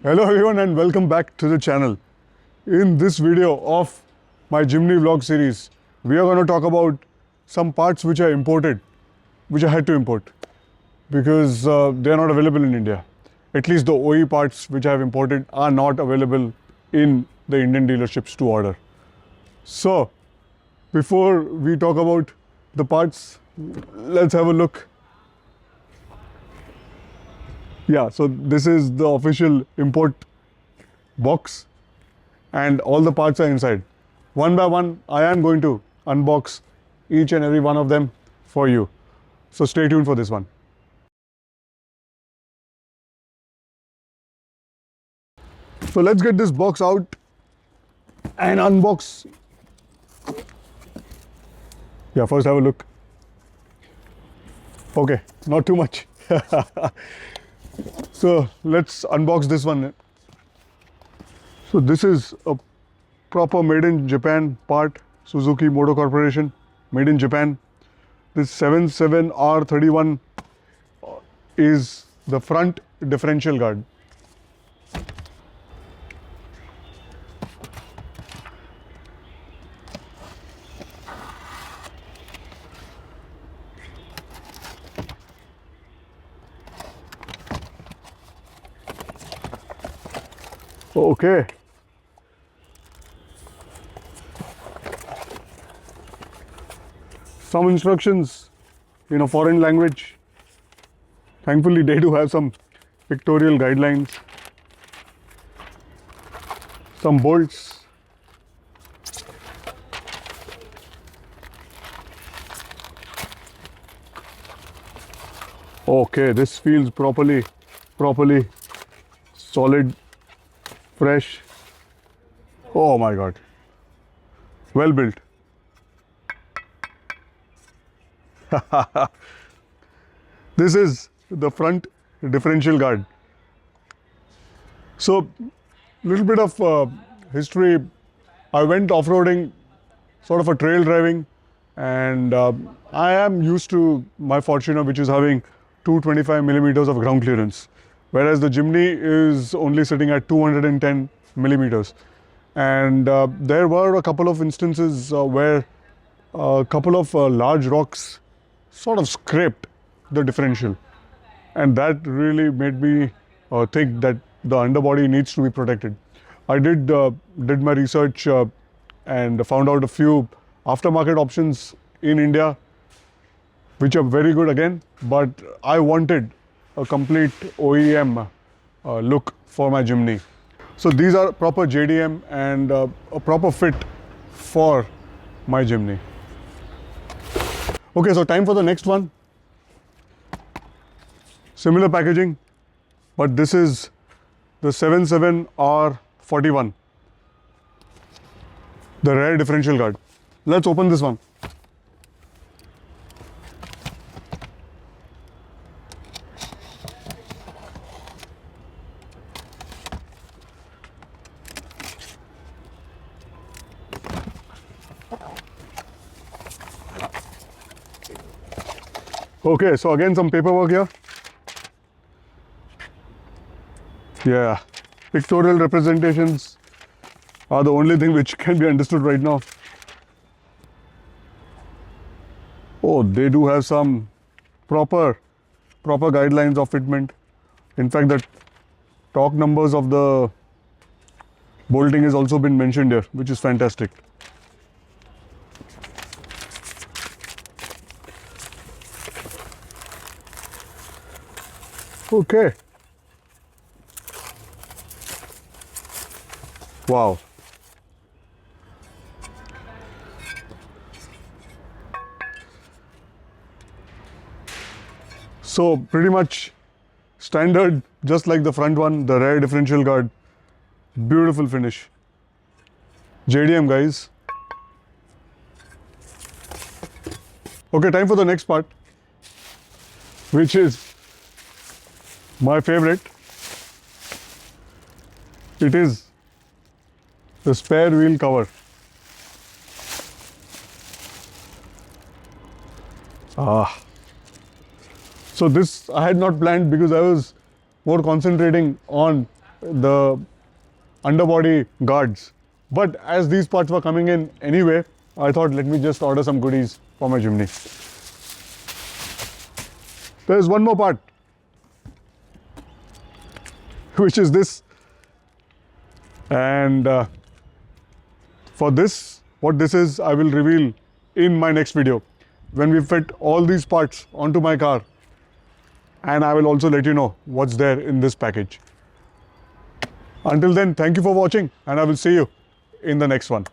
Hello everyone and welcome back to the channel. In this video of my Jimny vlog series, we are going to talk about some parts which are imported, which I had to import because they are not available in India. At least the OE parts which I have imported are not available in the Indian dealerships to order. So, before we talk about the parts, let's have a look. Yeah, so this is the official import box and all the parts are inside. One by one, I am going to unbox each and every one of them for you. So stay tuned for this one. So let's get this box out and unbox. Yeah, first have a look. Okay, not too much. So let's unbox this one. So this is a proper made in Japan part, Suzuki Motor Corporation, made in Japan. This 77R31 is the front differential guard. Okay. Some instructions in a foreign language. Thankfully, they do have some pictorial guidelines. Some bolts. Okay, this feels properly solid. Fresh. Oh my God. Well built. This is the front differential guard. So, little bit of history. I went off-roading, sort of a trail driving, and I am used to my Fortuner, which is having 225 millimeters of ground clearance, whereas the Jimny is only sitting at 210 millimeters. And there were a couple of instances where a couple of large rocks sort of scraped the differential, and that really made me think that the underbody needs to be protected. I did my research and found out a few aftermarket options in India which are very good again, but I wanted a complete OEM look for my Jimny. So these are proper JDM and a proper fit for my Jimny. Okay, so time for the next one. Similar packaging, but this is the 77R41, the rear differential guard. Let's open this one. Okay, so again some paperwork here. Yeah, pictorial representations are the only thing which can be understood right now. Oh, they do have some proper guidelines of fitment. In fact, the torque numbers of the bolting has also been mentioned here, which is fantastic. Okay. Wow. So pretty much standard, just like the front one, the rear differential guard. Beautiful finish. JDM, guys. Okay, time for the next part, which is my favorite. It is the spare wheel cover. So this I had not planned because I was more concentrating on the underbody guards. But as these parts were coming in anyway, I thought let me just order some goodies for my Jimny. There's one more part, which is this. And for this, what this is, I will reveal in my next video when we fit all these parts onto my car. And I will also let you know what's there in this package. Until then, thank you for watching, and I will see you in the next one.